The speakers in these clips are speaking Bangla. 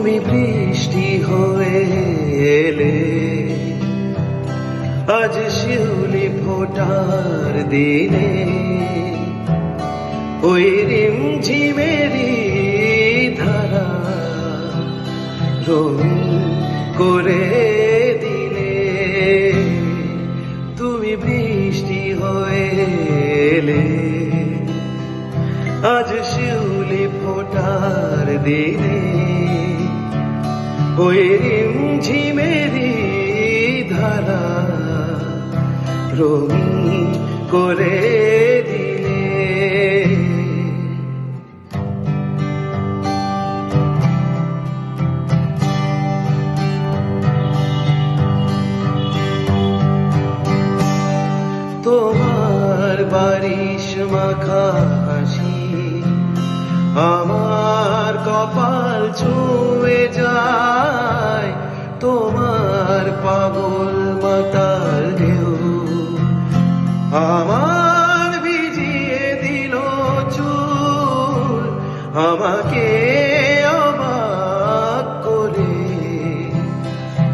তুমি বৃষ্টি হয়ে এলে, আজ শিউলি ফোটার দিনে, ওই রিমঝিমেরি ধারা রঙিন করে দিলে। তুমি বৃষ্টি হয়ে এলে, আজ শিউলি ফোটার দিনে, ওই রিমঝিমেরি ধারা রঙিন করে দিলে। তোমার বারিশ মাখা হাসি আমার কপাল ছুঁয়ে যায়, তোমার পাগল মাতাল ঢেউ আমার ভিজিয়ে দিল চুল, আমাকে অবাক করে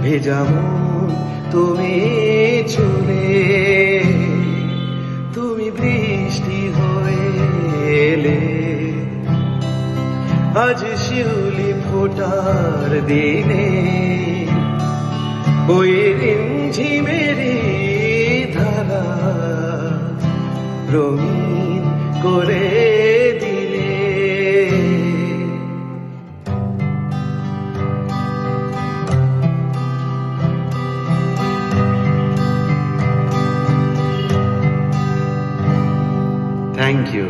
ভেজা মন তুমি ছুলে। তুমি বৃষ্টি হয়ে এলে, আজ শিউলি ফোটার দিনে, ওই রিমঝিমেরি ধারা রঙিন করে দিলে। Thank you.